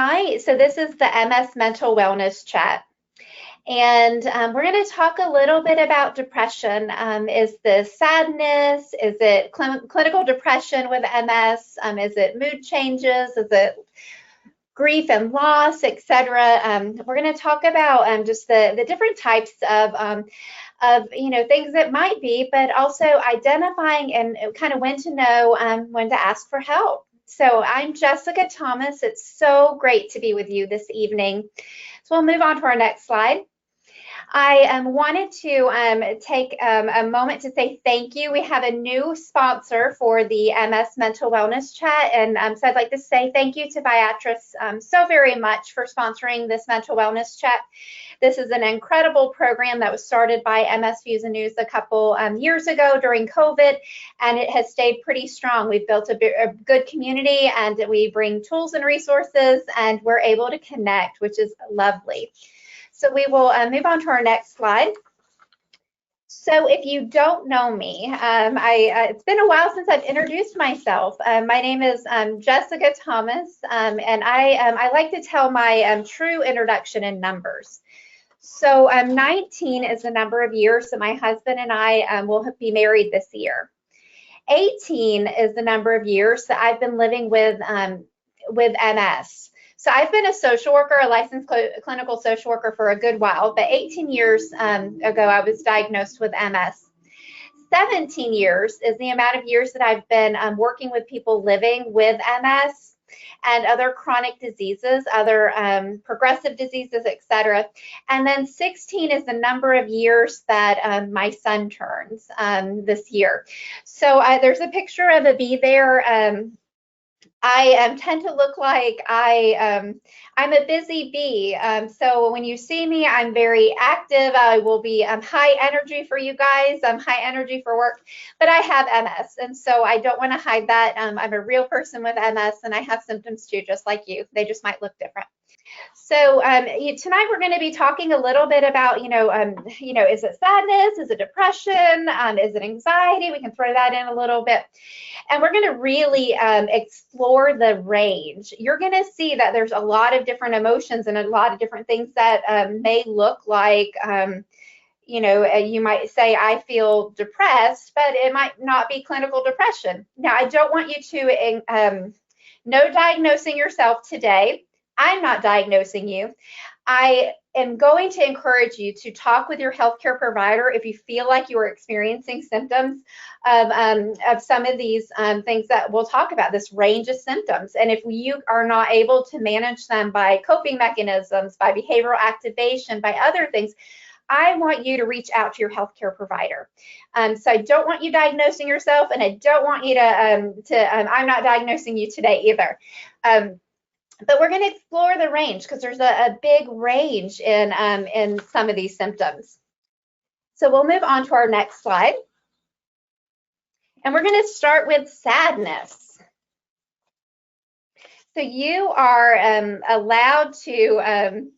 tonight, so this is the MS Mental Wellness Chat. And we're going to talk a little bit about depression. Is this sadness? Is it clinical depression with MS? Is it mood changes? Is it grief and loss, etc.? We're going to talk about just the different types of things that might be, but also identifying and kind of when to know when to ask for help. So I'm Jessica Thomas. It's so great to be with you this evening. So we'll move on to our next slide. I wanted to take a moment to say thank you. We have a new sponsor for the MS Mental Wellness Chat, and so I'd like to say thank you to Viatris so very much for sponsoring this Mental Wellness Chat. This is an incredible program that was started by MS Views and News a couple years ago during COVID, and it has stayed pretty strong. We've built a good community, and we bring tools and resources, and we're able to connect, which is lovely. So we will move on to our next slide. So if you don't know me, it's been a while since I've introduced myself. My name is Jessica Thomas, and I like to tell my true introduction in numbers. So 19 is the number of years that my husband and I will be married this year. 18 is the number of years that I've been living with MS. So I've been a social worker, a licensed clinical social worker for a good while, but 18 years ago, I was diagnosed with MS. 17 years is the amount of years that I've been working with people living with MS and other chronic diseases, other progressive diseases, etc. And then 16 is the number of years that my son turns this year. So there's a picture of a bee there. I tend to look like I'm a busy bee. So when you see me, I'm very active. I will be high energy for you guys. I'm high energy for work, but I have MS. And so I don't want to hide that. I'm a real person with MS, and I have symptoms too, just like you. They just might look different. So tonight we're going to be talking a little bit about, is it sadness? Is it depression? Is it anxiety? We can throw that in a little bit. And we're going to really explore the range. You're going to see that there's a lot of different emotions and a lot of different things that may look like, you might say, I feel depressed, but it might not be clinical depression. Now, I don't want you to no diagnosing yourself today. I'm not diagnosing you. I am going to encourage you to talk with your healthcare provider if you feel like you are experiencing symptoms of some of these things that we'll talk about, this range of symptoms. And if you are not able to manage them by coping mechanisms, by behavioral activation, by other things, I want you to reach out to your healthcare provider. So I don't want you diagnosing yourself, and I don't want you I'm not diagnosing you today either. But we're going to explore the range because there's a big range in some of these symptoms. So we'll move on to our next slide. And we're going to start with sadness. So you are allowed to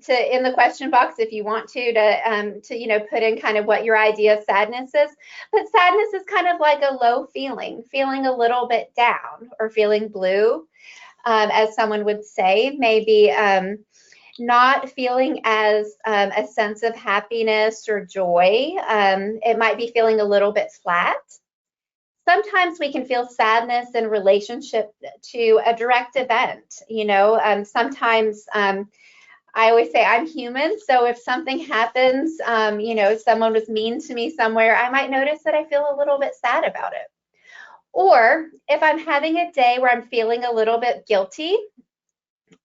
in the question box, if you want to put in kind of what your idea of sadness is. But sadness is kind of like a low feeling a little bit down, or feeling blue. As someone would say, maybe not feeling as a sense of happiness or joy. It might be feeling a little bit flat. Sometimes we can feel sadness in relationship to a direct event. Sometimes I always say I'm human, so if something happens, if someone was mean to me somewhere, I might notice that I feel a little bit sad about it. Or if I'm having a day where I'm feeling a little bit guilty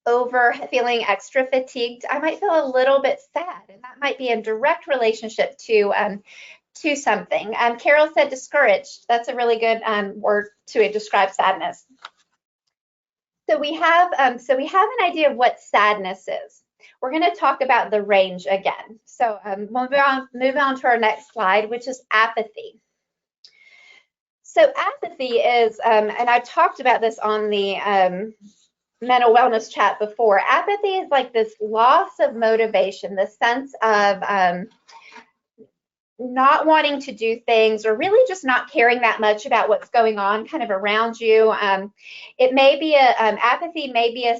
over feeling extra fatigued, I might feel a little bit sad, and that might be in direct relationship to something. Carol said discouraged. That's a really good word to describe sadness. So we have an idea of what sadness is. We're going to talk about the range again. So we'll move on to our next slide, which is apathy. So apathy is, and I talked about this on the mental wellness chat before. Apathy is like this loss of motivation, the sense of not wanting to do things, or really just not caring that much about what's going on kind of around you. It may be apathy may be a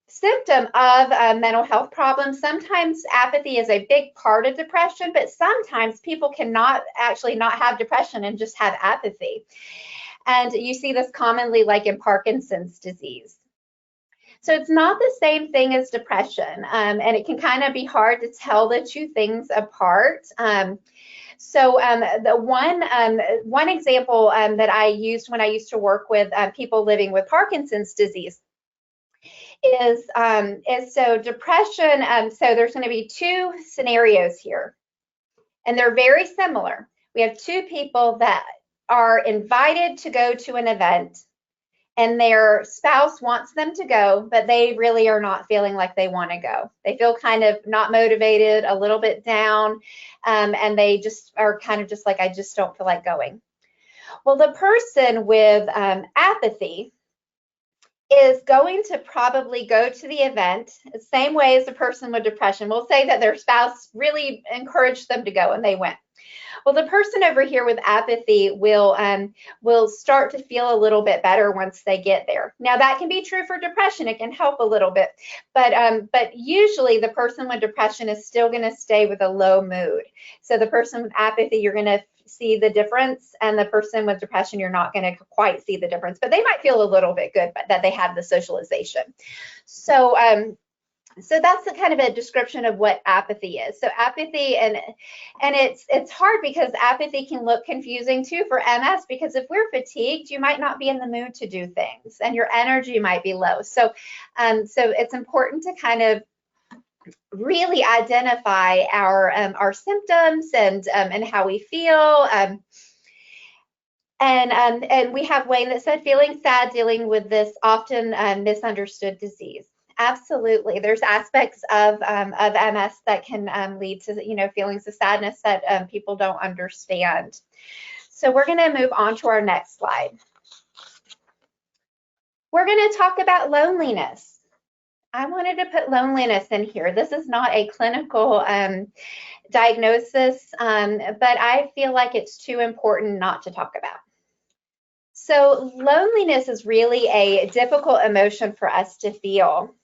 symptom of mental health problems. Sometimes apathy is a big part of depression, but sometimes people cannot actually not have depression and just have apathy. And you see this commonly like in Parkinson's disease. So it's not the same thing as depression, and it can kind of be hard to tell the two things apart. The one example that I used when I used to work with people living with Parkinson's disease is so depression. So there's going to be two scenarios here, and they're very similar. We have two people that are invited to go to an event, and their spouse wants them to go, but they really are not feeling like they want to go. They feel kind of not motivated, a little bit down, and they just are kind of just like, I just don't feel like going. Well, the person with apathy is going to probably go to the event the same way as the person with depression. We'll say that their spouse really encouraged them to go and they went. Well, the person over here with apathy will start to feel a little bit better once they get there. Now, that can be true for depression. It can help a little bit, but usually the person with depression is still going to stay with a low mood. So the person with apathy, you're going to see the difference, and the person with depression, you're not going to quite see the difference, but they might feel a little bit good, but that they have the socialization. So that's the kind of a description of what apathy is. So apathy, and it's hard because apathy can look confusing too for MS, because if we're fatigued, you might not be in the mood to do things, and your energy might be low. So it's important to kind of really identify our symptoms and how we feel. And we have Wayne that said feeling sad dealing with this often misunderstood disease. Absolutely, there's aspects of MS that can lead to feelings of sadness that people don't understand. So we're going to move on to our next slide. We're going to talk about loneliness. I wanted to put loneliness in here. This is not a clinical diagnosis, but I feel like it's too important not to talk about. So loneliness is really a difficult emotion for us to feel.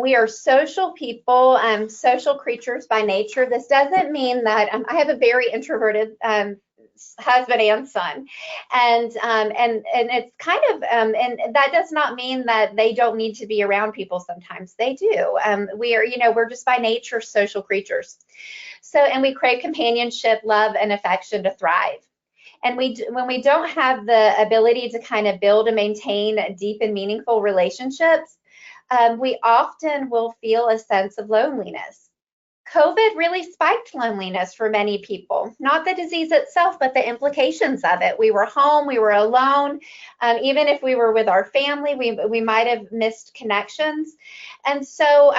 We are social people, social creatures by nature. This doesn't mean that I have a very introverted husband and son, and it's kind of and that does not mean that they don't need to be around people. Sometimes they do. We're just by nature social creatures. So, and we crave companionship, love, and affection to thrive. And when we don't have the ability to kind of build and maintain deep and meaningful relationships, we often will feel a sense of loneliness. COVID really spiked loneliness for many people, not the disease itself, but the implications of it. We were home, we were alone. Even if we were with our family, we might have missed connections. And so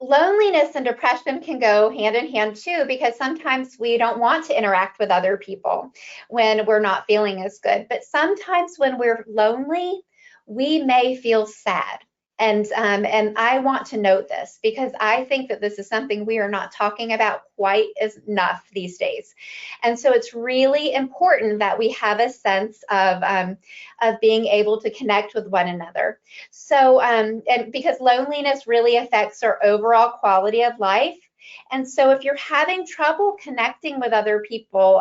loneliness and depression can go hand in hand too, because sometimes we don't want to interact with other people when we're not feeling as good. But sometimes when we're lonely, we may feel sad. And I want to note this because I think that this is something we are not talking about quite as enough these days. And so it's really important that we have a sense of being able to connect with one another. So, and because loneliness really affects our overall quality of life. And so if you're having trouble connecting with other people,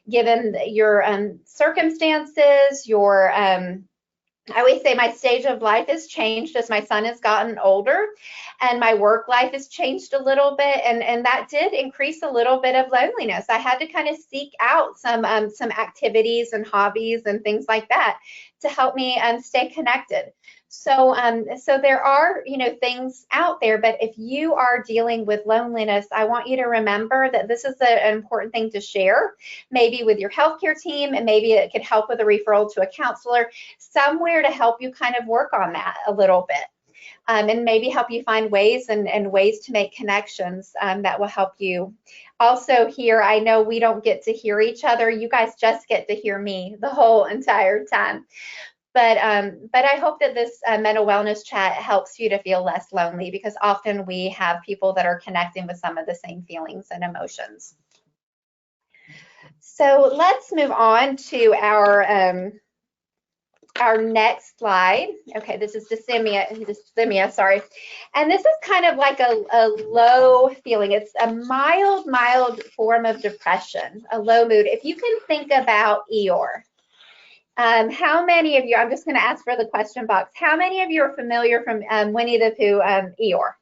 given your circumstances, your I always say my stage of life has changed as my son has gotten older, and my work life has changed a little bit, and that did increase a little bit of loneliness. I had to kind of seek out some activities and hobbies and things like that to help me stay connected. So there are things out there, but if you are dealing with loneliness, I want you to remember that this is an important thing to share, maybe with your healthcare team, and maybe it could help with a referral to a counselor, somewhere to help you kind of work on that a little bit, and maybe help you find ways and ways to make connections that will help you. Also here, I know we don't get to hear each other. You guys just get to hear me the whole entire time. But I hope that this mental wellness chat helps you to feel less lonely, because often we have people that are connecting with some of the same feelings and emotions. So let's move on to our next slide. Okay, this is dysthymia, sorry. And this is kind of like a low feeling. It's a mild form of depression, a low mood. If you can think about Eeyore, how many of you, I'm just going to ask for the question box, how many of you are familiar from Winnie the Pooh, Eeyore?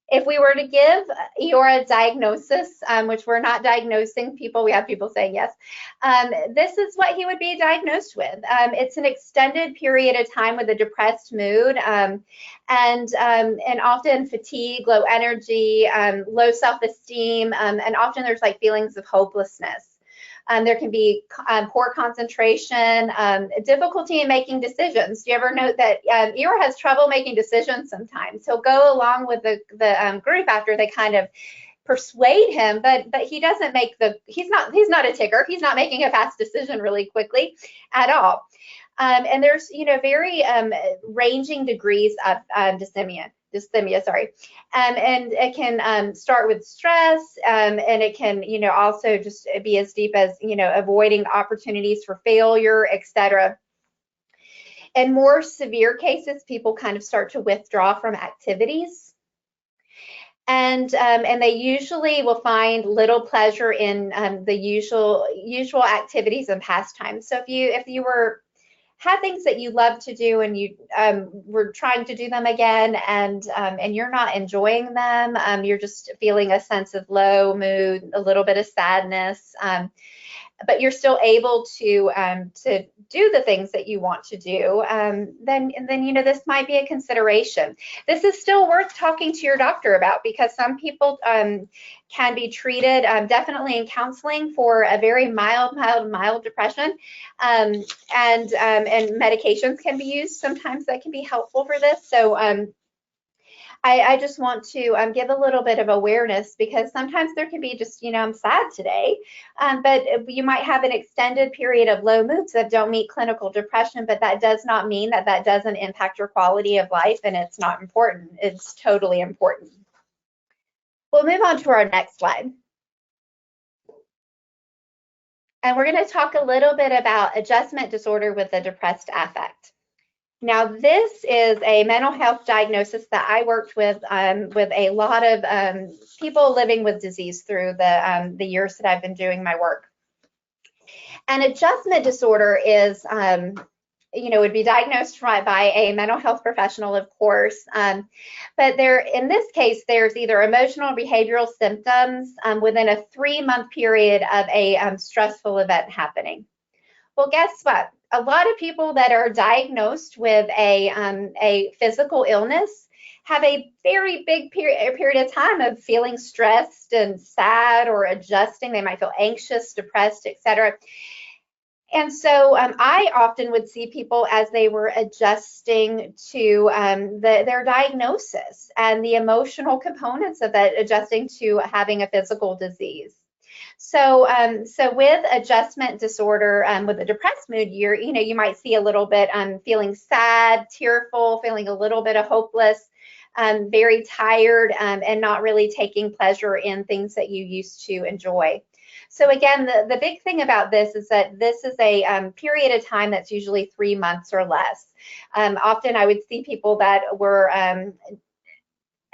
If we were to give Eeyore a diagnosis, which we're not diagnosing people, we have people saying yes, this is what he would be diagnosed with. It's an extended period of time with a depressed mood, and often fatigue, low energy, low self-esteem, and often there's like feelings of hopelessness. There can be poor concentration, difficulty in making decisions. Do you ever note that Eeyore has trouble making decisions sometimes? He'll go along with the group after they kind of persuade him, but he doesn't make he's not a Tigger. He's not making a fast decision really quickly at all. And there's, very ranging degrees of dysthymia, sorry. And it can start with stress, and it can, also just be as deep as, avoiding opportunities for failure, etc. In more severe cases, people kind of start to withdraw from activities. And they usually will find little pleasure in the usual activities and pastimes. So if you had things that you love to do and you were trying to do them again, and you're not enjoying them, you're just feeling a sense of low mood, a little bit of sadness, but you're still able to do the things that you want to do, then this might be a consideration. This is still worth talking to your doctor about, because some people can be treated definitely in counseling for a very mild depression, and medications can be used sometimes that can be helpful for this. So I just want to give a little bit of awareness, because sometimes there can be just, I'm sad today, but you might have an extended period of low moods that don't meet clinical depression, but that does not mean that doesn't impact your quality of life, and it's not important. It's totally important. We'll move on to our next slide. And we're going to talk a little bit about adjustment disorder with a depressed affect. Now, this is a mental health diagnosis that I worked with a lot of people living with disease through the years that I've been doing my work. And adjustment disorder is, would be diagnosed by a mental health professional, of course. But in this case, there's either emotional or behavioral symptoms within a 3-month period of a stressful event happening. Well, guess what? A lot of people that are diagnosed with a physical illness have a very big period of time of feeling stressed and sad or adjusting. They might feel anxious, depressed, etc. And so I often would see people as they were adjusting to their diagnosis and the emotional components of that, adjusting to having a physical disease. So with adjustment disorder, with a depressed mood, you might see a little bit feeling sad, tearful, feeling a little bit of hopeless, very tired, and not really taking pleasure in things that you used to enjoy. So again, the big thing about this is that this is a period of time that's usually 3 months or less. Often I would see people that were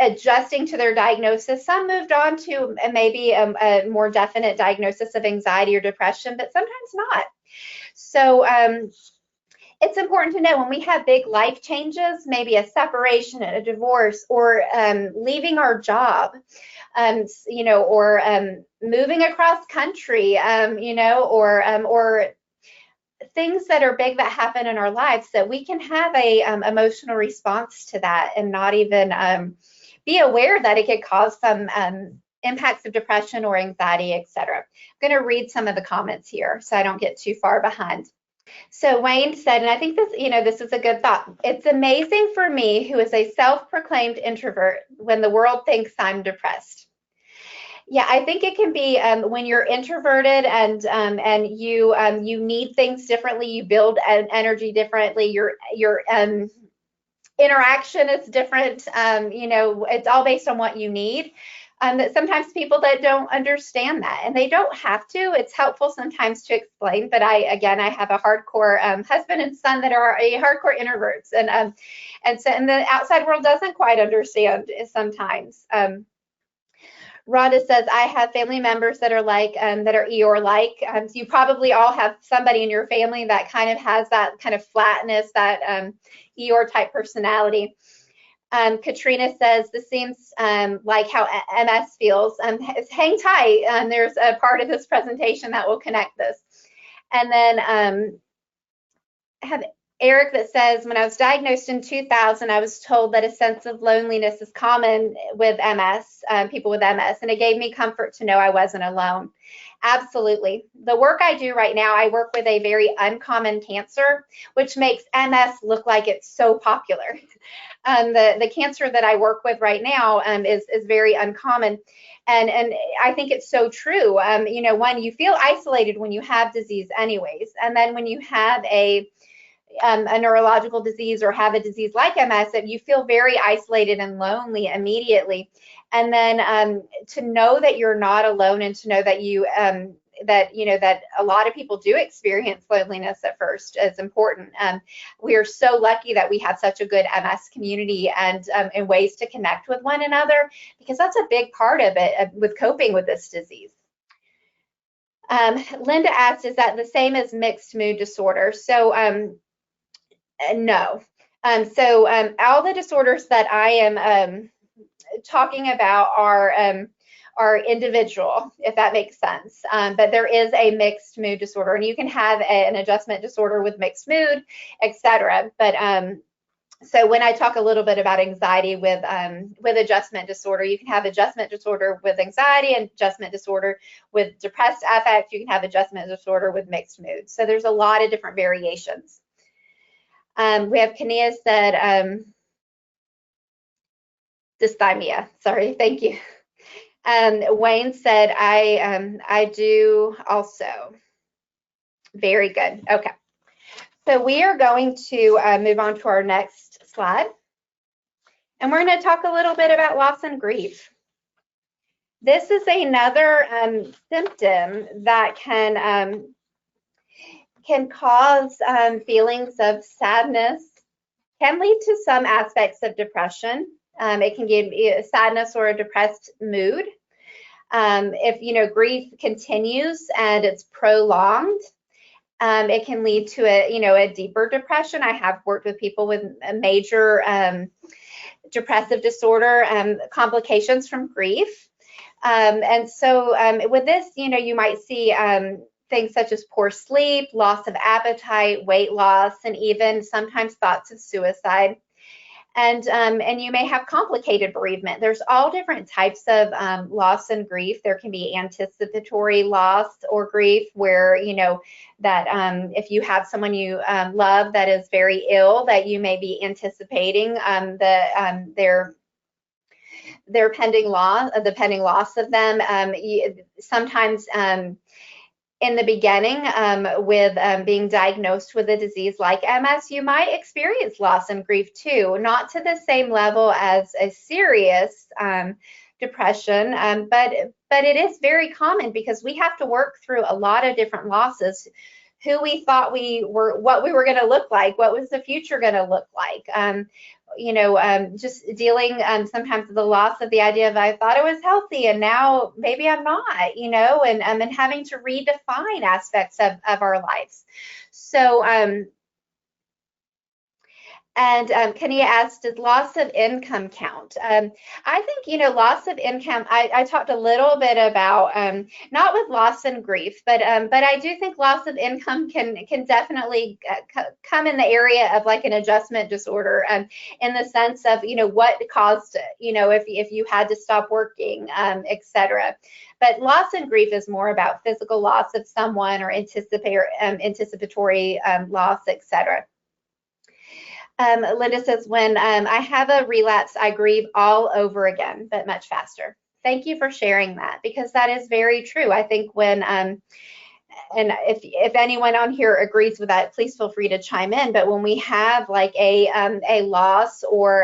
adjusting to their diagnosis. Some moved on to maybe a more definite diagnosis of anxiety or depression, but sometimes not. So it's important to know when we have big life changes, maybe a separation, a divorce, or leaving our job, or moving across country, or things that are big that happen in our lives, that we can have a emotional response to that and not even be aware that it could cause some impacts of depression or anxiety, etc. I'm going to read some of the comments here so I don't get too far behind. So Wayne said, and I think this is a good thought. It's amazing for me, who is a self-proclaimed introvert, when the world thinks I'm depressed. Yeah, I think it can be when you're introverted and you need things differently, you build energy differently, your interaction is different. It's all based on what you need. That sometimes people that don't understand that, and they don't have to. It's helpful sometimes to explain. But I have a hardcore husband and son that are hardcore introverts, and the outside world doesn't quite understand sometimes. Rhonda says, I have family members that are like, that are Eeyore-like. So you probably all have somebody in your family that kind of has that kind of flatness, that Eeyore type personality. Katrina says, this seems like how MS feels. Hang tight. There's a part of this presentation that will connect this. And then I have Eric that says, when I was diagnosed in 2000, I was told that a sense of loneliness is common with MS, people with MS, and it gave me comfort to know I wasn't alone. Absolutely. The work I do right now, I work with a very uncommon cancer, which makes MS look like it's so popular. The cancer that I work with right now is very uncommon. And I think it's so true. One, you feel isolated when you have disease anyways. And then when you have a neurological disease or have a disease like MS, that you feel very isolated and lonely immediately. And then to know that you're not alone, and to know that that a lot of people do experience loneliness at first is important. We are so lucky that we have such a good MS community and ways to connect with one another, because that's a big part of it with coping with this disease. Linda asked, is that the same as mixed mood disorder? So no. All the disorders that I am talking about are individual, if that makes sense. But there is a mixed mood disorder, and you can have an adjustment disorder with mixed mood, etc. But so when I talk a little bit about anxiety with adjustment disorder, you can have adjustment disorder with anxiety and adjustment disorder with depressed affect. You can have adjustment disorder with mixed mood. So there's a lot of different variations. We have Kania said, dysthymia. Sorry, thank you. Wayne said, I do also. Very good. Okay. So we are going to move on to our next slide. And we're going to talk a little bit about loss and grief. This is another symptom that can cause feelings of sadness, can lead to some aspects of depression. It can give a sadness or a depressed mood. If grief continues and it's prolonged, it can lead to a deeper depression. I have worked with people with a major depressive disorder, complications from grief. And so with this, you might see things such as poor sleep, loss of appetite, weight loss, and even sometimes thoughts of suicide. And you may have complicated bereavement. There's all different types of loss and grief. There can be anticipatory loss or grief, where that if you have someone you love that is very ill, that you may be anticipating their pending loss, the pending loss of them. Sometimes in the beginning, with being diagnosed with a disease like MS, you might experience loss and grief too, not to the same level as a serious depression, but it is very common, because we have to work through a lot of different losses. Who we thought we were, what we were going to look like, what was the future going to look like. Just dealing sometimes with the loss of the idea of, I thought I was healthy and now maybe I'm not, and having to redefine aspects of our lives. So, and Kania asked, does loss of income count? I think, loss of income, I talked a little bit about, not with loss and grief, but I do think loss of income can definitely come in the area of like an adjustment disorder, in the sense of, what caused it, if you had to stop working, etc. But loss and grief is more about physical loss of someone, or anticipatory loss, etc. Linda says, when I have a relapse, I grieve all over again, but much faster. Thank you for sharing that, because that is very true. I think when and if anyone on here agrees with that, please feel free to chime in. But when we have like a loss or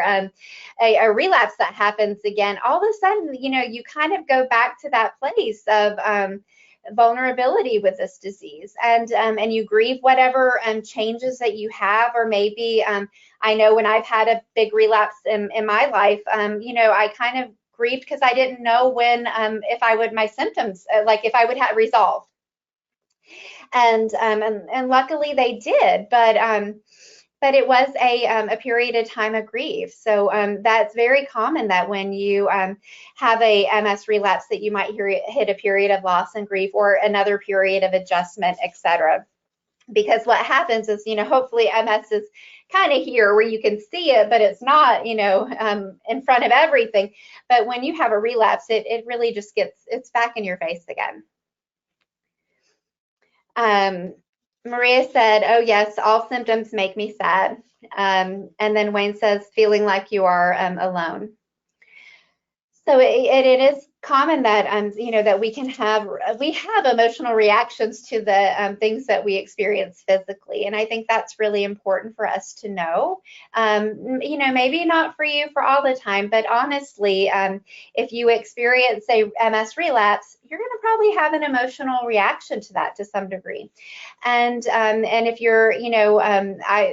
a relapse that happens again, all of a sudden, you kind of go back to that place of vulnerability with this disease, and you grieve whatever changes that you have, or maybe I know when I've had a big relapse in my life, I kind of grieved because I didn't know when if I would my symptoms like if I would have resolved. And luckily they did, but it was a period of time of grief. So that's very common that when you have a MS relapse, that you might hit a period of loss and grief, or another period of adjustment, etc. Because what happens is, hopefully MS is kind of here where you can see it, but it's not, in front of everything. But when you have a relapse, it really just it's back in your face again. Maria said, oh yes, all symptoms make me sad. And then Wayne says, feeling like you are alone. So it is common that that we have emotional reactions to the things that we experience physically, and I think that's really important for us to know. Maybe not for you for all the time, but honestly, if you experience a MS relapse, you're going to probably have an emotional reaction to that to some degree. And if you're,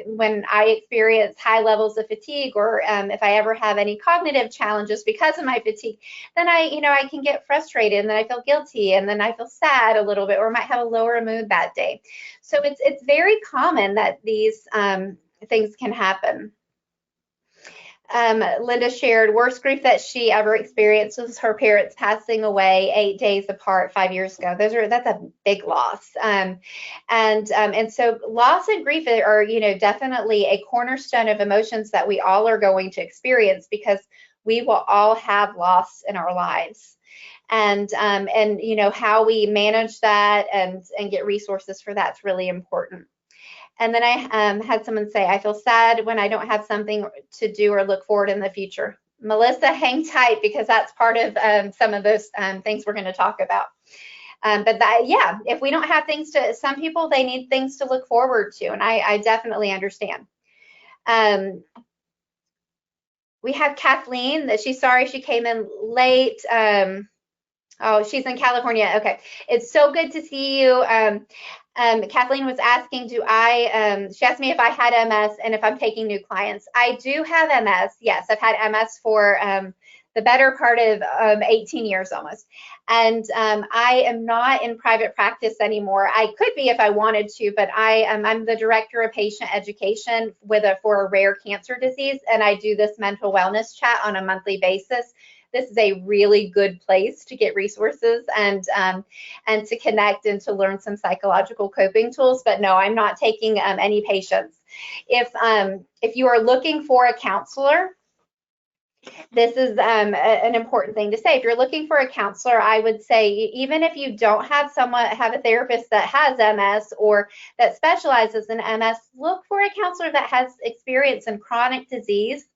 when I experience high levels of fatigue, or if I ever have any cognitive challenges because of my fatigue, then I can get frustrated, and then I feel guilty, and then I feel sad a little bit, or might have a lower mood that day. So it's very common that these things can happen. Linda shared, worst grief that she ever experienced was her parents passing away 8 days apart 5 years ago. That's a big loss. And so loss and grief are, definitely a cornerstone of emotions that we all are going to experience, because we will all have loss in our lives. And how we manage that and get resources for that's really important. And then I had someone say, I feel sad when I don't have something to do or look forward in the future. Melissa, hang tight, because that's part of some of those things we're going to talk about. But yeah, if we don't have things some people, they need things to look forward to. And I definitely understand. We have Kathleen, that she's sorry she came in late. Oh, she's in California. Okay. It's so good to see you. Kathleen was asking, she asked me if I had MS and if I'm taking new clients. I do have MS. Yes, I've had MS for the better part of 18 years almost. And I am not in private practice anymore. I could be if I wanted to, but I'm the director of patient education for a rare cancer disease. And I do this mental wellness chat on a monthly basis. This is a really good place to get resources and to connect and to learn some psychological coping tools. But no, I'm not taking any patients. If you are looking for a counselor, this is an important thing to say. If you're looking for a counselor, I would say, even if you don't have a therapist that has MS or that specializes in MS, look for a counselor that has experience in chronic disease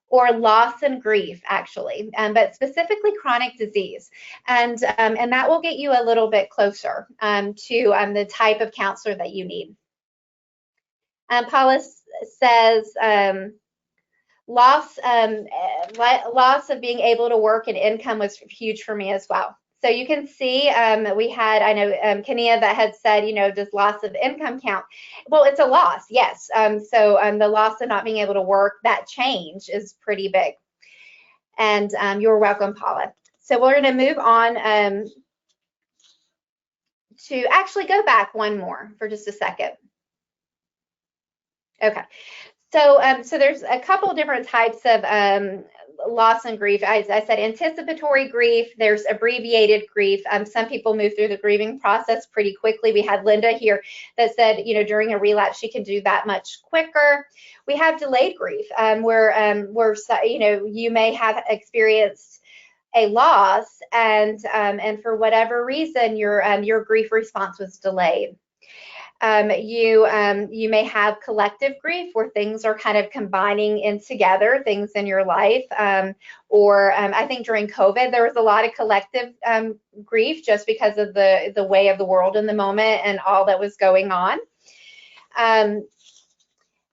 or loss and grief, actually, but specifically chronic disease. And that will get you a little bit closer to the type of counselor that you need. Paula says, loss of being able to work and income was huge for me as well. So you can see we had, I know, Kenia that had said, does loss of income count? Well, it's a loss, yes. So the loss of not being able to work, that change is pretty big. And you're welcome, Paula. So we're going to move on to actually go back one more for just a second. Okay. So there's a couple different types of loss and grief. I said anticipatory grief, there's abbreviated grief. Some people move through the grieving process pretty quickly. We had Linda here that said, during a relapse, she can do that much quicker. We have delayed grief, where you may have experienced a loss, and for whatever reason, your grief response was delayed. You may have collective grief where things are kind of combining in together, things in your life. I think during COVID, there was a lot of collective grief just because of the way of the world in the moment and all that was going on.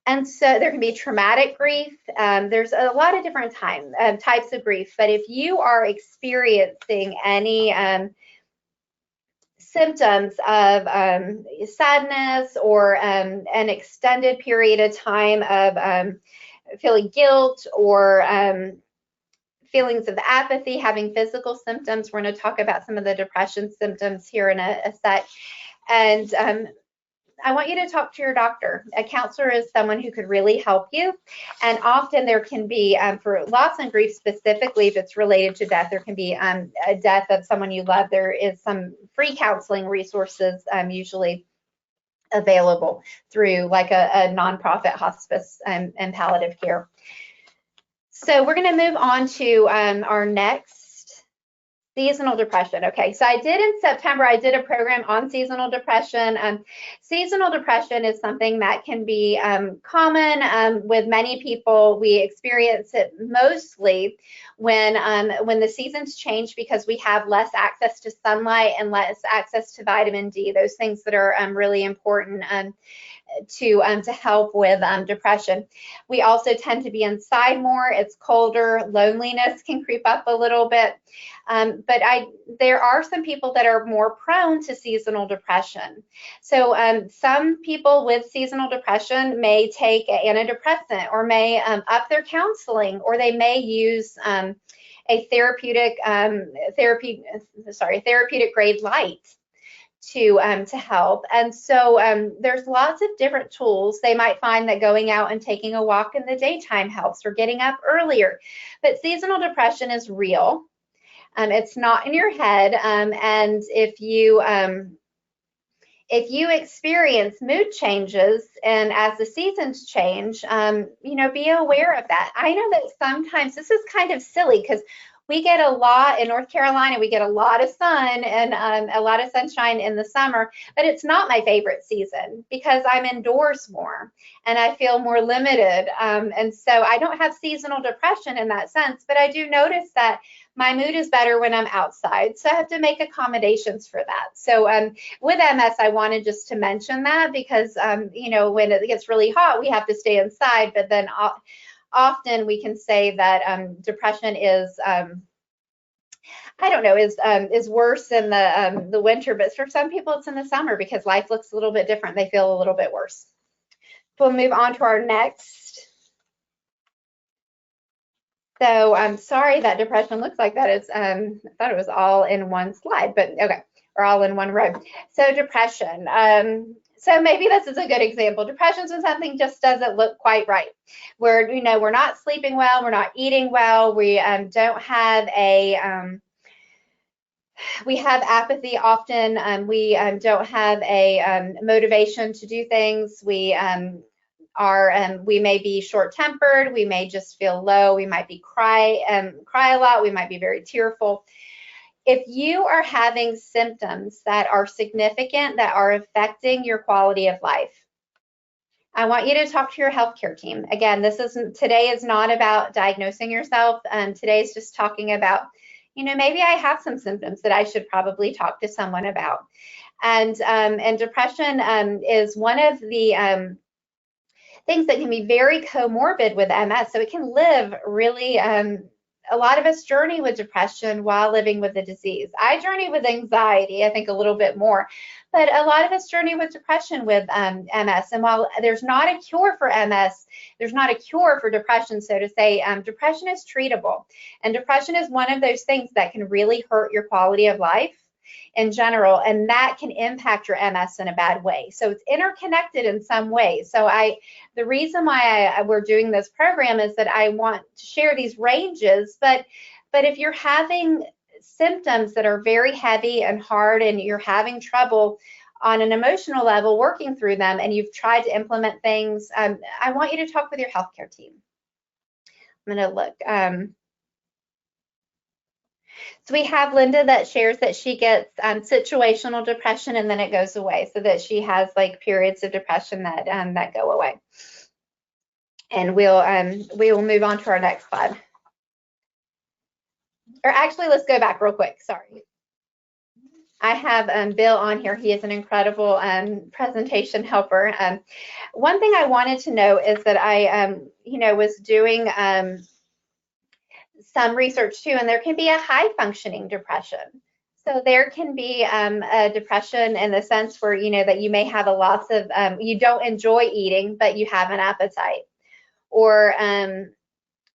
And so there can be traumatic grief. There's a lot of different types of grief, but if you are experiencing any symptoms of sadness or an extended period of time of feeling guilt or feelings of apathy, having physical symptoms. We're going to talk about some of the depression symptoms here in a sec. And I want you to talk to your doctor. A counselor is someone who could really help you. And often there can be, for loss and grief specifically, if it's related to death, there can be a death of someone you love. There is some free counseling resources usually available through like a nonprofit hospice and palliative care. So we're going to move on to our next. Seasonal depression. Okay, so in September, I did a program on seasonal depression. Seasonal depression is something that can be common with many people. We experience it mostly when the seasons change because we have less access to sunlight and less access to vitamin D, those things that are really important to help with depression. We also tend to be inside more. It's colder. Loneliness can creep up a little bit. But there are some people that are more prone to seasonal depression. So some people with seasonal depression may take an antidepressant or may up their counseling, or they may use a therapeutic grade light to help. And so there's lots of different tools. They might find that going out and taking a walk in the daytime helps, or getting up earlier. But seasonal depression is real. It's not in your head. And if you experience mood changes and as the seasons change, be aware of that. I know that sometimes this is kind of silly because we get a lot in North Carolina, we get a lot of sun and a lot of sunshine in the summer, but it's not my favorite season because I'm indoors more and I feel more limited. And so I don't have seasonal depression in that sense, but I do notice that my mood is better when I'm outside. So I have to make accommodations for that. So with MS, I wanted just to mention that because, when it gets really hot, we have to stay inside, but then often we can say that depression is, is worse in the winter, but for some people it's in the summer because life looks a little bit different. They feel a little bit worse. We'll move on to our next. So I'm sorry that depression looks like that. I thought it was all in one slide, but okay, or all in one row. So depression. So maybe this is a good example. Depression is when something just doesn't look quite right. We're not sleeping well, we're not eating well, we don't have we have apathy often. We don't have a motivation to do things. We may be short-tempered. We may just feel low. We might be cry a lot. We might be very tearful. If you are having symptoms that are significant, that are affecting your quality of life, I want you to talk to your healthcare team. Again, today is not about diagnosing yourself. Today is just talking about, maybe I have some symptoms that I should probably talk to someone about. And depression is one of the things that can be very comorbid with MS. So it can live really, a lot of us journey with depression while living with the disease. I journey with anxiety, I think a little bit more, but a lot of us journey with depression with MS. And while there's not a cure for MS, there's not a cure for depression, so to say, depression is treatable. And depression is one of those things that can really hurt your quality of life in general, and that can impact your MS in a bad way. So it's interconnected in some way. So the reason why we're doing this program is that I want to share these ranges, but if you're having symptoms that are very heavy and hard and you're having trouble on an emotional level working through them and you've tried to implement things, I want you to talk with your healthcare team. I'm going to look. So we have Linda that shares that she gets situational depression and then it goes away, so that she has like periods of depression that that go away. And we will move on to our next slide. Or actually, let's go back real quick. Sorry. I have Bill on here. He is an incredible presentation helper. One thing I wanted to know is that I, was doing some research too, and there can be a high functioning depression. So there can be a depression in the sense where, that you may have a loss of, you don't enjoy eating, but you have an appetite. Or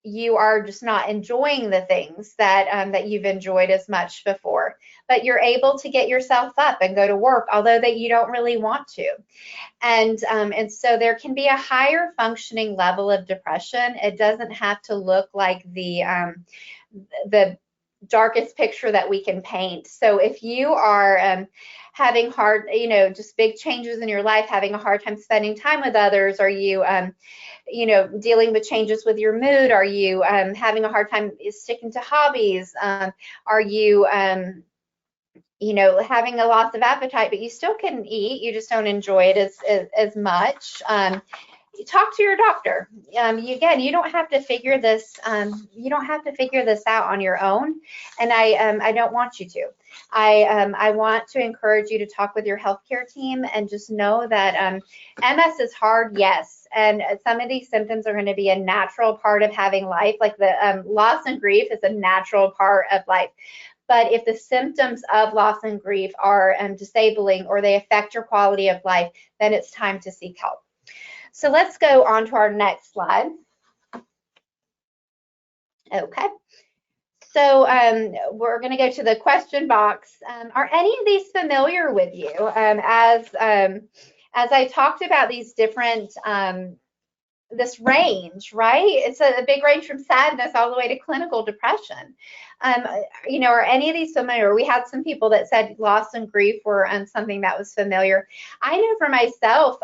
you are just not enjoying the things that that you've enjoyed as much before, but you're able to get yourself up and go to work, although that you don't really want to. And so there can be a higher functioning level of depression. It doesn't have to look like the darkest picture that we can paint. So if you are having hard, just big changes in your life, having a hard time spending time with others, are you dealing with changes with your mood? Are you having a hard time sticking to hobbies? Are you, having a loss of appetite, but you still can eat, you just don't enjoy it as much? Talk to your doctor. You don't have to figure this. You don't have to figure this out on your own, and I don't want you to. I want to encourage you to talk with your healthcare team and just know that MS is hard, yes, and some of these symptoms are going to be a natural part of having life. Like the loss and grief is a natural part of life. But if the symptoms of loss and grief are disabling or they affect your quality of life, then it's time to seek help. So let's go on to our next slide. Okay. So we're going to go to the question box. Are any of these familiar with you? As I talked about these different, this range, right? It's a big range from sadness all the way to clinical depression. Are any of these familiar? We had some people that said loss and grief were something that was familiar. I know for myself,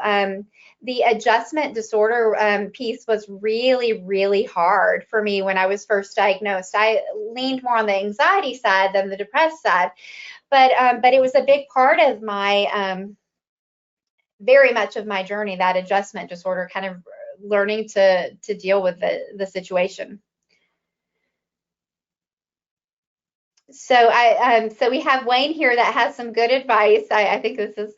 the adjustment disorder piece was really, really hard for me when I was first diagnosed. I leaned more on the anxiety side than the depressed side, but it was a big part of my, very much of my journey, that adjustment disorder, kind of learning to deal with the situation. So so we have Wayne here that has some good advice. I think this is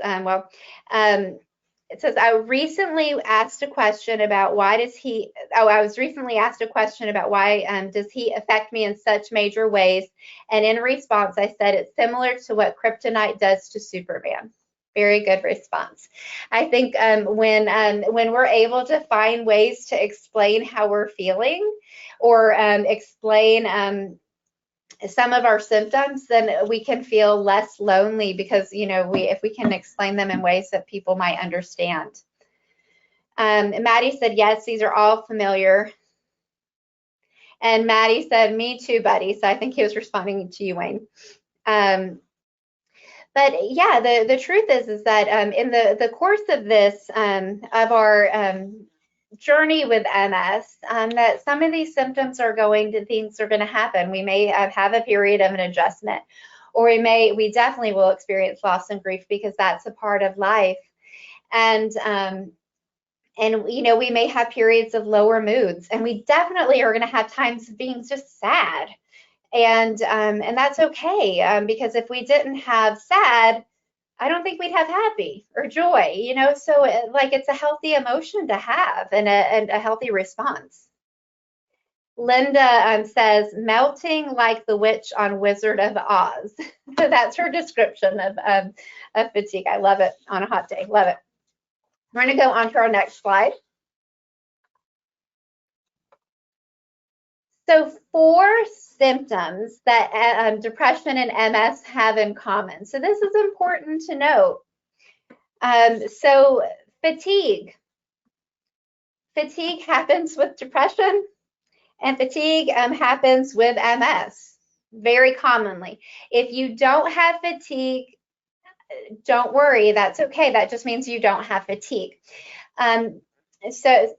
it says, I was recently asked a question about why does he affect me in such major ways? And in response, I said it's similar to what kryptonite does to Superman. Very good response. I think when we're able to find ways to explain how we're feeling or explain some of our symptoms, then we can feel less lonely because, if we can explain them in ways that people might understand. Maddie said, yes, these are all familiar. And Maddie said, me too, buddy. So I think he was responding to you, Wayne. But yeah, the truth is that in the course of this, of our journey with MS, that some of these symptoms things are going to happen. We may have a period of an adjustment, or we definitely will experience loss and grief because that's a part of life. And we may have periods of lower moods, and we definitely are going to have times of being just sad. And that's okay, because if we didn't have sad, I don't think we'd have happy or joy, so it's a healthy emotion to have and a healthy response. Linda says, melting like the witch on Wizard of Oz. So that's her description of fatigue. I love it on a hot day. Love it. We're going to go on to our next slide. So 4 symptoms that depression and MS have in common. So this is important to note. So fatigue. Fatigue happens with depression, and fatigue happens with MS very commonly. If you don't have fatigue, don't worry, that's okay. That just means you don't have fatigue. So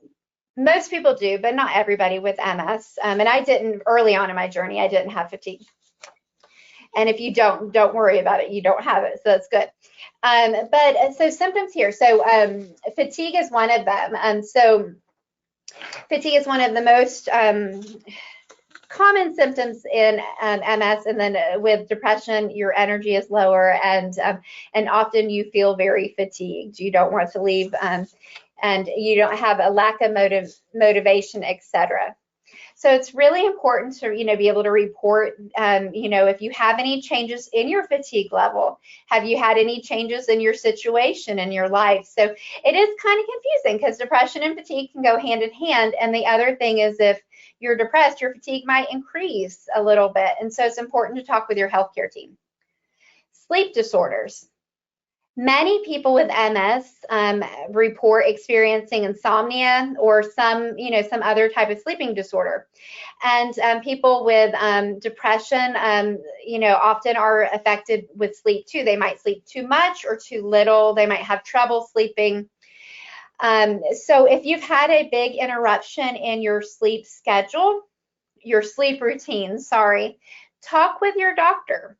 most people do, but not everybody with MS. And I didn't, early on in my journey, I didn't have fatigue. And if you don't worry about it. You don't have it, so that's good. But so symptoms here. So fatigue is one of them. So fatigue is one of the most common symptoms in MS, and then with depression, your energy is lower, and often you feel very fatigued. You don't want to leave, and you don't have a lack of motivation, etc. So it's really important to, be able to report, if you have any changes in your fatigue level. Have you had any changes in your situation in your life? So it is kind of confusing because depression and fatigue can go hand in hand. And the other thing is, if you're depressed, your fatigue might increase a little bit. And so it's important to talk with your healthcare team. Sleep disorders. Many people with MS report experiencing insomnia or some other type of sleeping disorder. And people with depression, often are affected with sleep too. They might sleep too much or too little. They might have trouble sleeping. So if you've had a big interruption in your sleep schedule, your sleep routine, talk with your doctor.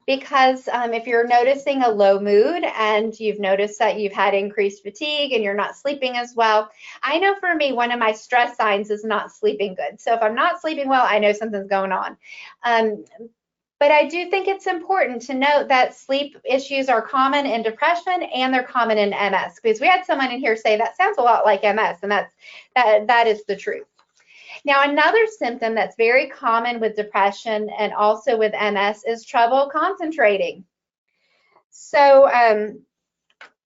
Because if you're noticing a low mood and you've noticed that you've had increased fatigue and you're not sleeping as well, I know for me, one of my stress signs is not sleeping good. So if I'm not sleeping well, I know something's going on. But I do think it's important to note that sleep issues are common in depression and they're common in MS, because we had someone in here say that sounds a lot like MS, and that is the truth. Now, another symptom that's very common with depression and also with MS is trouble concentrating. So,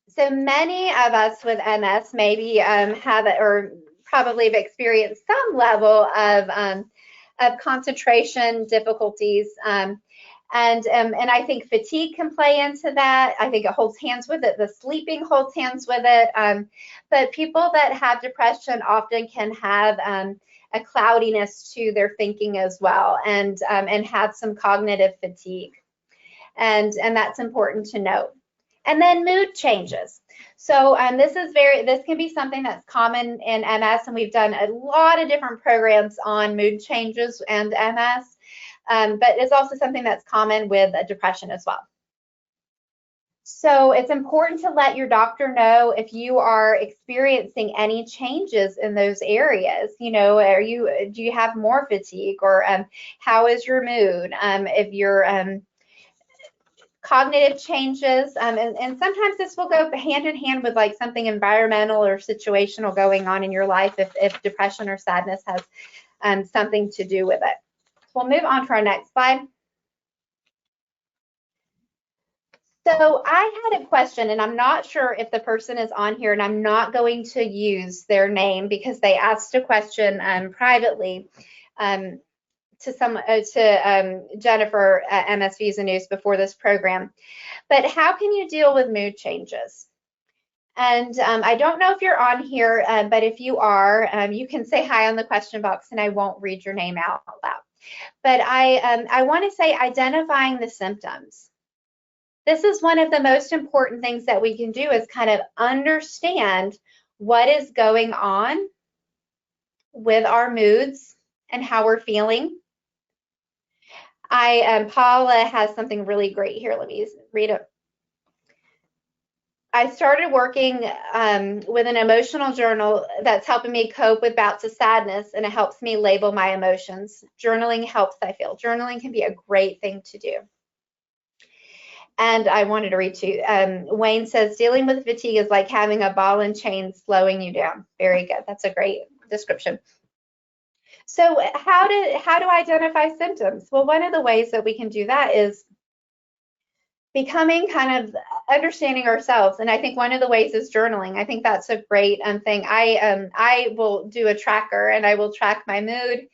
so many of us with MS maybe have or probably have experienced some level of concentration difficulties. And I think fatigue can play into that. I think it holds hands with it. The sleeping holds hands with it. But people that have depression often can have a cloudiness to their thinking as well, and have some cognitive fatigue, and that's important to note. And then mood changes. So this can be something that's common in MS, and we've done a lot of different programs on mood changes and MS, but it's also something that's common with depression as well. So it's important to let your doctor know if you are experiencing any changes in those areas. Do you have more fatigue, or how is your mood? If you're cognitive changes, and sometimes this will go hand in hand with like something environmental or situational going on in your life if depression or sadness has something to do with it. So we'll move on to our next slide. So I had a question, and I'm not sure if the person is on here, and I'm not going to use their name because they asked a question privately to Jennifer at MS Visa News before this program. But how can you deal with mood changes? And I don't know if you're on here, but if you are, you can say hi on the question box, and I won't read your name out loud. But I want to say identifying the symptoms. This is one of the most important things that we can do, is kind of understand what is going on with our moods and how we're feeling. Paula has something really great here. Let me read it. I started working with an emotional journal that's helping me cope with bouts of sadness, and it helps me label my emotions. Journaling helps, I feel. Journaling can be a great thing to do. And I wanted to read too. Wayne says, dealing with fatigue is like having a ball and chain slowing you down. Very good. That's a great description. So how to identify symptoms? Well, one of the ways that we can do that is becoming kind of understanding ourselves. And I think one of the ways is journaling. I think that's a great thing. I will do a tracker, and I will track my mood,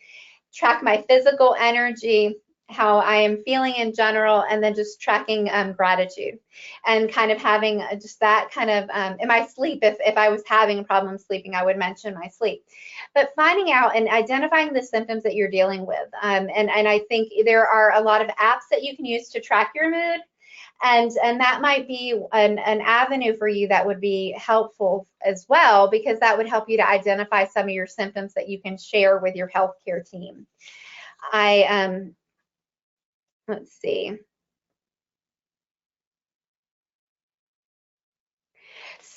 track my physical energy, how I am feeling in general, and then just tracking gratitude, and kind of having just that kind of in my sleep. If I was having a problem sleeping, I would mention my sleep. But finding out and identifying the symptoms that you're dealing with, and I think there are a lot of apps that you can use to track your mood, and that might be an avenue for you that would be helpful as well, because that would help you to identify some of your symptoms that you can share with your healthcare team. Let's see.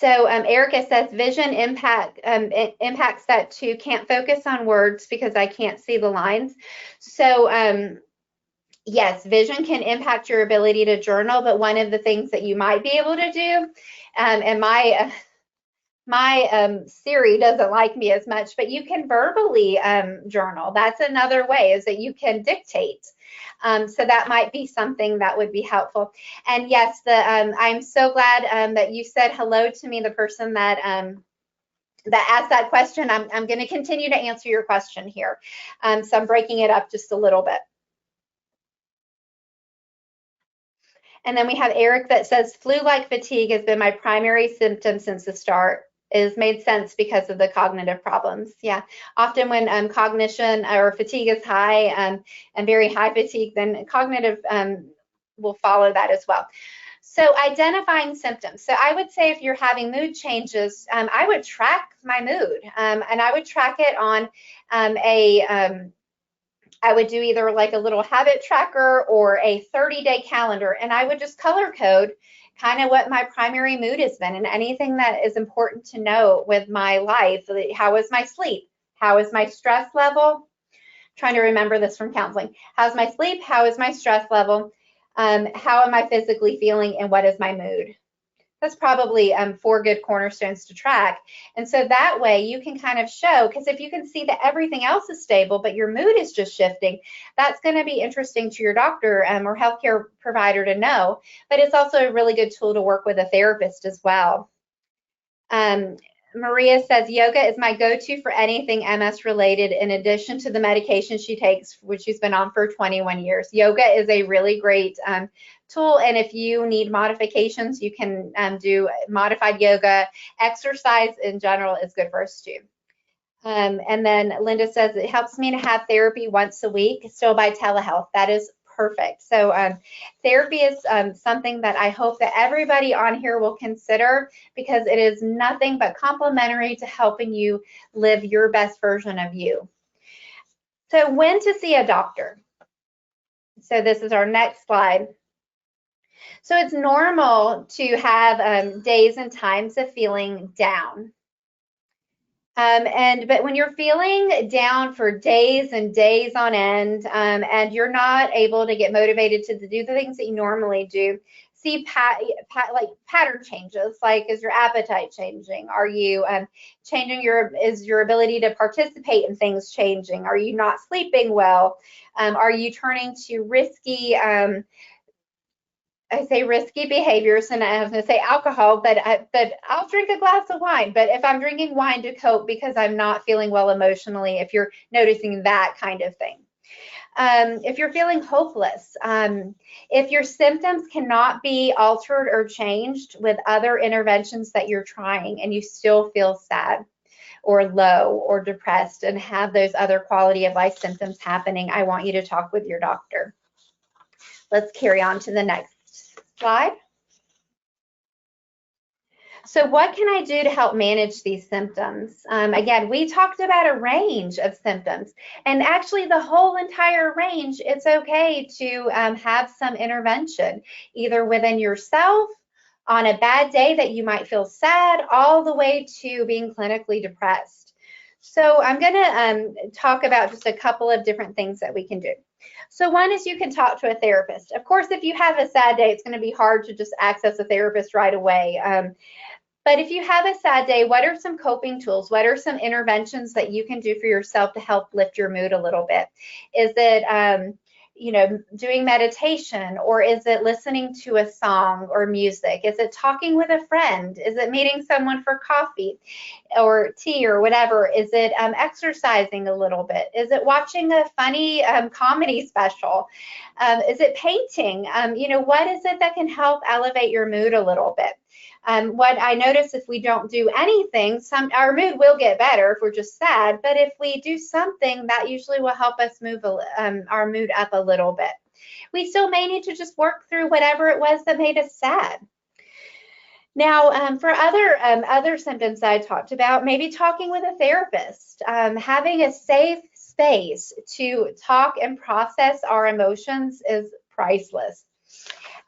So Erica says vision impacts that too. Can't focus on words because I can't see the lines. So yes, vision can impact your ability to journal, but one of the things that you might be able to do, and my Siri doesn't like me as much, but you can verbally journal. That's another way, is that you can dictate. So that might be something that would be helpful. And yes, I'm so glad that you said hello to me, the person that asked that question. I'm going to continue to answer your question here. So I'm breaking it up just a little bit. And then we have Eric that says flu-like fatigue has been my primary symptom since the start. It has made sense because of the cognitive problems. Yeah, often when cognition or fatigue is high and very high fatigue, then cognitive will follow that as well. So identifying symptoms. So I would say if you're having mood changes, I would track my mood, and I would track it on I would do either like a little habit tracker or a 30-day calendar, and I would just color code kind of what my primary mood has been and anything that is important to know with my life. How is my sleep? How is my stress level? Trying to remember this from counseling. How's my sleep? How is my stress level? How am I physically feeling, and what is my mood? That's probably 4 good cornerstones to track. And so that way you can kind of show, because if you can see that everything else is stable, but your mood is just shifting, that's going to be interesting to your doctor or healthcare provider to know. But it's also a really good tool to work with a therapist as well. Maria says, yoga is my go-to for anything MS related, in addition to the medication she takes, which she's been on for 21 years. Yoga is a really great tool, and if you need modifications, you can do modified yoga. Exercise in general is good for us too. And then Linda says, it helps me to have therapy once a week, still by telehealth. That is perfect. So therapy is something that I hope that everybody on here will consider, because it is nothing but complementary to helping you live your best version of you. So when to see a doctor. So this is our next slide. So it's normal to have days and times of feeling down. But when you're feeling down for days and days on end, and you're not able to get motivated to do the things that you normally do, see like pattern changes. Like, is your appetite changing? Are you changing is your ability to participate in things changing? Are you not sleeping well? Are you turning to risky I say risky behaviors, and I was going to say alcohol, but I'll drink a glass of wine. But if I'm drinking wine to cope because I'm not feeling well emotionally, if you're noticing that kind of thing. If you're feeling hopeless, if your symptoms cannot be altered or changed with other interventions that you're trying, and you still feel sad or low or depressed and have those other quality of life symptoms happening, I want you to talk with your doctor. Let's carry on to the next slide. So what can I do to help manage these symptoms? Again, we talked about a range of symptoms, and actually the whole entire range, it's okay to have some intervention, either within yourself, on a bad day that you might feel sad, all the way to being clinically depressed. So I'm going to talk about just a couple of different things that we can do. So one is you can talk to a therapist. Of course, if you have a sad day, it's going to be hard to just access a therapist right away. But if you have a sad day, what are some coping tools? What are some interventions that you can do for yourself to help lift your mood a little bit? Is it, doing meditation, or is it listening to a song or music? Is it talking with a friend? Is it meeting someone for coffee or tea or whatever? Is it exercising a little bit? Is it watching a funny comedy special? Is it painting? What is it that can help elevate your mood a little bit? What I notice, if we don't do anything, our mood will get better if we're just sad, but if we do something, that usually will help us move our mood up a little bit. We still may need to just work through whatever it was that made us sad. Now, for other symptoms I talked about, maybe talking with a therapist, having a safe space to talk and process our emotions is priceless.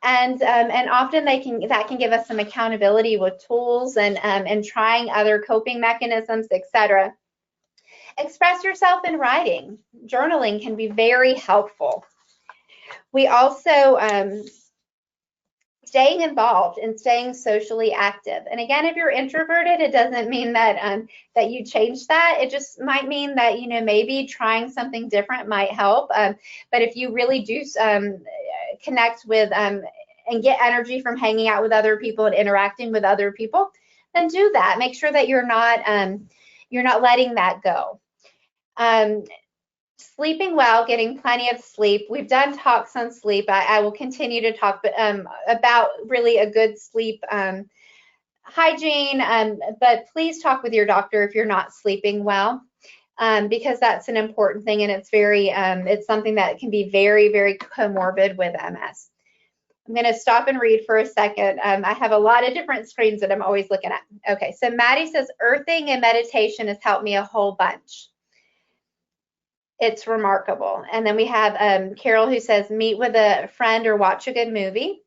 And often that can give us some accountability with tools and trying other coping mechanisms, etc. Express yourself in writing. Journaling can be very helpful. We also staying involved and staying socially active. And again, if you're introverted, it doesn't mean that that you change that. It just might mean that, you know, maybe trying something different might help. But if you really do connect with and get energy from hanging out with other people and interacting with other people, then do that. Make sure that you're not letting that go. Sleeping well, getting plenty of sleep. We've done talks on sleep. I will continue to talk about really a good sleep hygiene, but please talk with your doctor if you're not sleeping well, because that's an important thing, and it's something that can be very, very comorbid with MS. I'm going to stop and read for a second. I have a lot of different screens that I'm always looking at. Okay, so Maddie says, earthing and meditation has helped me a whole bunch. It's remarkable. And then we have Carol who says, meet with a friend or watch a good movie.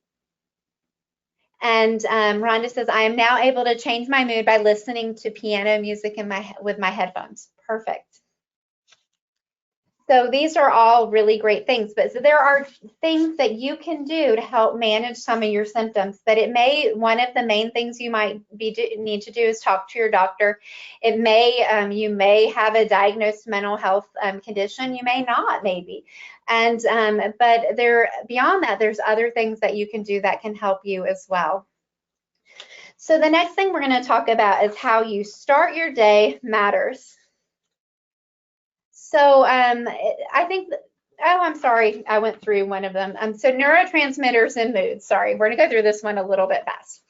And Rhonda says, I am now able to change my mood by listening to piano music with my headphones. Perfect. So these are all really great things, but so there are things that you can do to help manage some of your symptoms. But one of the main things you might need to do is talk to your doctor. You may have a diagnosed mental health condition, you may not, maybe. And but beyond that, there's other things that you can do that can help you as well. So the next thing we're going to talk about is how you start your day matters. So I think, I'm sorry, I went through one of them. So neurotransmitters and mood. Sorry, we're going to go through this one a little bit fast.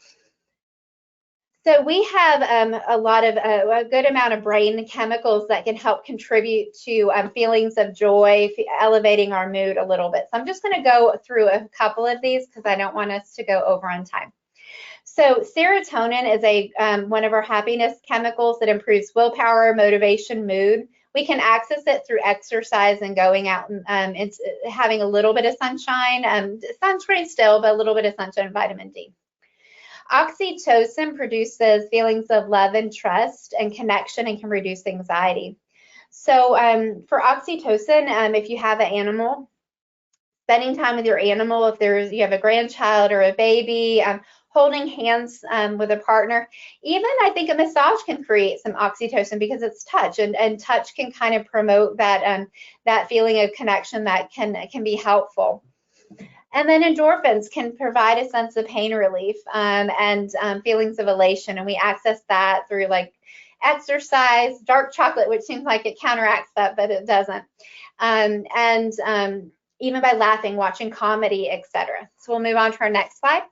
So we have a good amount of brain chemicals that can help contribute to feelings of joy, elevating our mood a little bit. So I'm just going to go through a couple of these because I don't want us to go over on time. So serotonin is one of our happiness chemicals that improves willpower, motivation, mood. We can access it through exercise and going out and having a little bit of sunshine, sunscreen still, but a little bit of sunshine and vitamin D. Oxytocin produces feelings of love and trust and connection and can reduce anxiety. So for oxytocin, if you have an animal, spending time with your animal, if you have a grandchild or a baby, holding hands with a partner. Even I think a massage can create some oxytocin because it's touch, and touch can kind of promote that feeling of connection that can be helpful. And then endorphins can provide a sense of pain relief and feelings of elation, and we access that through like exercise, dark chocolate, which seems like it counteracts that, but it doesn't. Even by laughing, watching comedy, etc. So we'll move on to our next slide.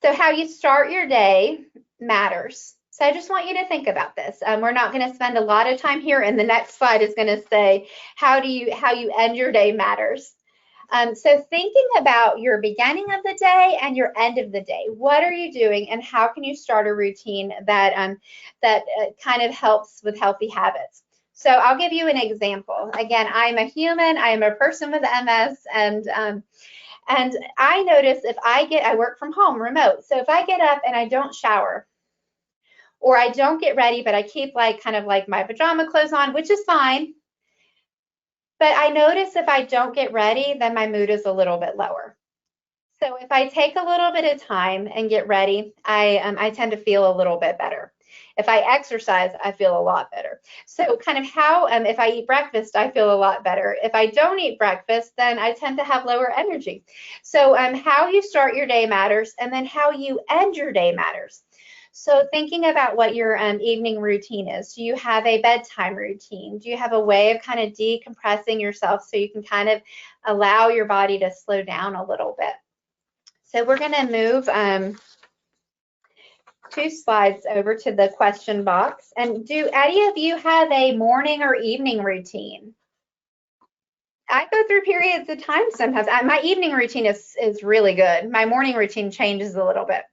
So how you start your day matters. So I just want you to think about this. We're not going to spend a lot of time here, and the next slide is going to say how you end your day matters. So thinking about your beginning of the day and your end of the day, what are you doing, and how can you start a routine that kind of helps with healthy habits? So I'll give you an example. Again, I'm a human. I am a person with MS, and I notice I work from home, remote. So if I get up and I don't shower, or I don't get ready, but I keep kind of my pajama clothes on, which is fine. But I notice if I don't get ready, then my mood is a little bit lower. So if I take a little bit of time and get ready, I tend to feel a little bit better. If I exercise, I feel a lot better. So kind of how, if I eat breakfast, I feel a lot better. If I don't eat breakfast, then I tend to have lower energy. So how you start your day matters, and then how you end your day matters. So thinking about what your evening routine is. Do you have a bedtime routine? Do you have a way of kind of decompressing yourself so you can kind of allow your body to slow down a little bit? So we're going to move 2 slides over to the question box. And do any of you have a morning or evening routine? I go through periods of time sometimes. My evening routine is really good. My morning routine changes a little bit.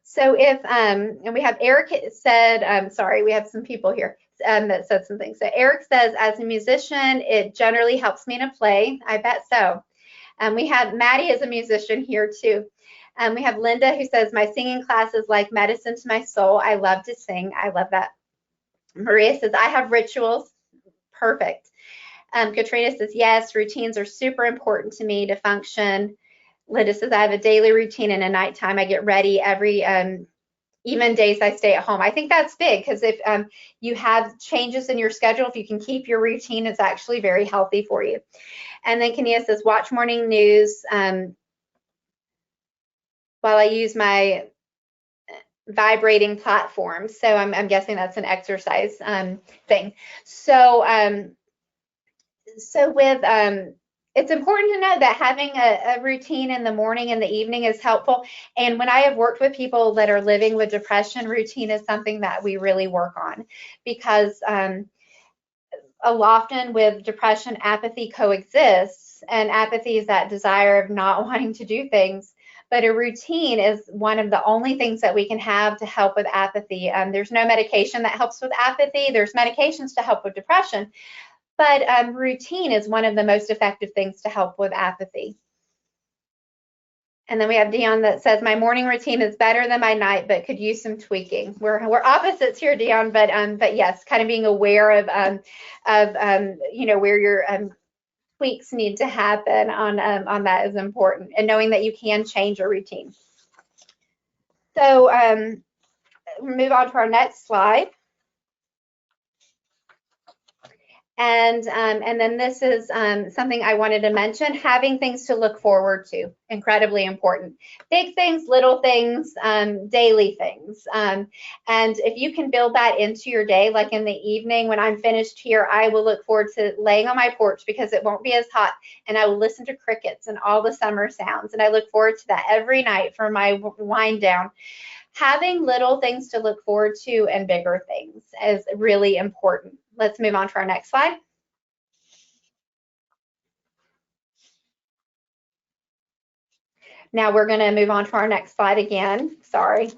So if, and we have Eric said, sorry, we have some people here. that said something. So Eric says, as a musician, it generally helps me to play. I bet so. We have Maddie as a musician here too. We have Linda who says, my singing class is like medicine to my soul. I love to sing. I love that. Maria says, I have rituals. Perfect. Katrina says, yes, routines are super important to me to function. Linda says, I have a daily routine and a nighttime. I get ready every, even days I stay at home. I think that's big because if you have changes in your schedule, if you can keep your routine, it's actually very healthy for you. And then Kania says, watch morning news while I use my vibrating platform. So I'm guessing that's an exercise thing. So it's important to know that having a routine in the morning and the evening is helpful. And when I have worked with people that are living with depression, routine is something that we really work on because often with depression, apathy coexists, and apathy is that desire of not wanting to do things. But a routine is one of the only things that we can have to help with apathy. There's no medication that helps with apathy. There's medications to help with depression, but routine is one of the most effective things to help with apathy. And then we have Dion that says, my morning routine is better than my night, but could use some tweaking. We're opposites here, Dion, but yes, kind of being aware of you know, where your tweaks need to happen on that is important, and knowing that you can change your routine. So move on to our next slide. And then this is something I wanted to mention, having things to look forward to, incredibly important. Big things, little things, daily things. And if you can build that into your day, like in the evening when I'm finished here, I will look forward to laying on my porch because it won't be as hot, and I will listen to crickets and all the summer sounds. And I look forward to that every night for my wind down. Having little things to look forward to and bigger things is really important. Let's move on to our next slide. Now we're going to move on to our next slide again. Sorry.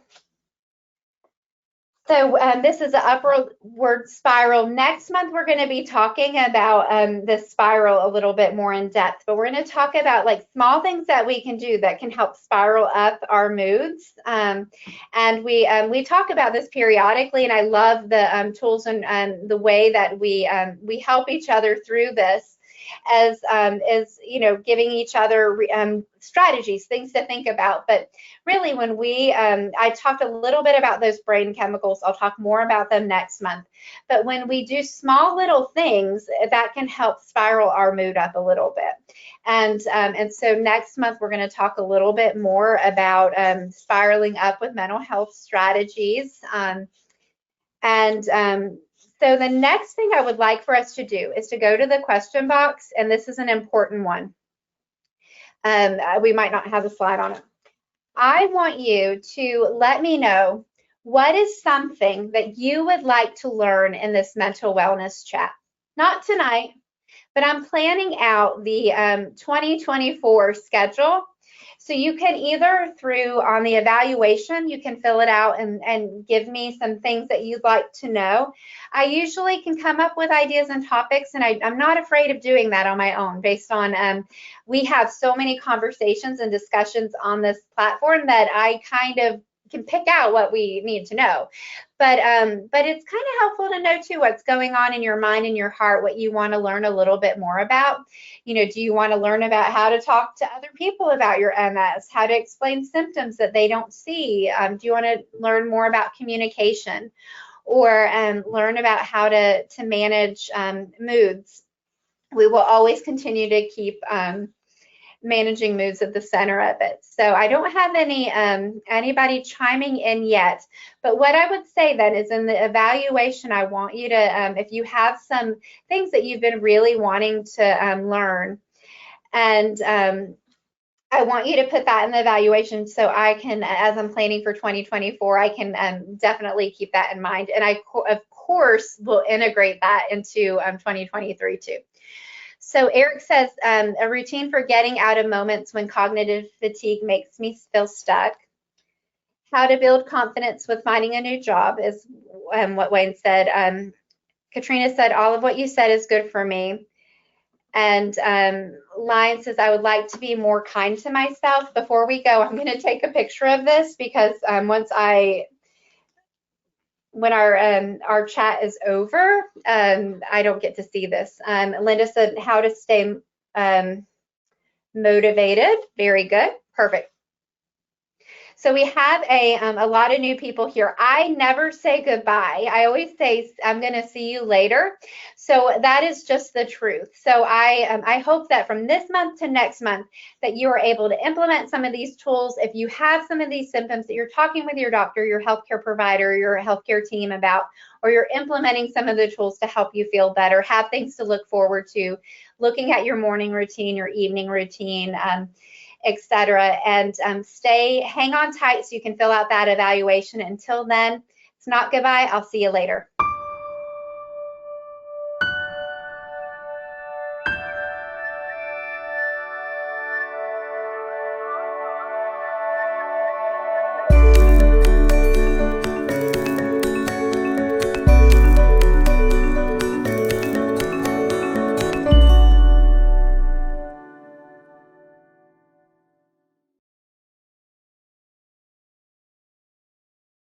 So this is an upward spiral. Next month, we're going to be talking about this spiral a little bit more in depth, but we're going to talk about like small things that we can do that can help spiral up our moods. And we talk about this periodically, and I love the tools and the way that we help each other through this. As you know, giving each other strategies, things to think about. But really, when I talked a little bit about those brain chemicals. I'll talk more about them next month. But when we do small little things, that can help spiral our mood up a little bit. And so next month, we're going to talk a little bit more about spiraling up with mental health strategies. So the next thing I would like for us to do is to go to the question box, and this is an important one. We might not have a slide on it. I want you to let me know what is something that you would like to learn in this mental wellness chat. Not tonight, but I'm planning out the 2024 schedule. So you can either on the evaluation, you can fill it out and give me some things that you'd like to know. I usually can come up with ideas and topics, and I'm not afraid of doing that on my own based on, we have so many conversations and discussions on this platform that I kind of can pick out what we need to know. But it's kind of helpful to know too what's going on in your mind and your heart, what you want to learn a little bit more about. You know, do you want to learn about how to talk to other people about your MS, how to explain symptoms that they don't see? Do you want to learn more about communication, or learn about how to manage moods? We will always continue to keep managing moods at the center of it. So I don't have anybody chiming in yet, but what I would say then is in the evaluation, I want you to, if you have some things that you've been really wanting to learn, and I want you to put that in the evaluation so I can, as I'm planning for 2024, I can definitely keep that in mind. And I, of course, will integrate that into 2023 too. So Eric says, a routine for getting out of moments when cognitive fatigue makes me feel stuck. How to build confidence with finding a new job is what Wayne said. Katrina said, all of what you said is good for me. And Lion says, I would like to be more kind to myself. Before we go, I'm going to take a picture of this because when our chat is over, I don't get to see this. Linda said, how to stay motivated. Very good. Perfect. So we have a lot of new people here. I never say goodbye. I always say, I'm going to see you later. So that is just the truth. So I hope that from this month to next month that you are able to implement some of these tools. If you have some of these symptoms that you're talking with your doctor, your healthcare provider, your healthcare team about, or you're implementing some of the tools to help you feel better, have things to look forward to, looking at your morning routine, your evening routine, etc. And hang on tight so you can fill out that evaluation. Until then, it's not goodbye. I'll see you later.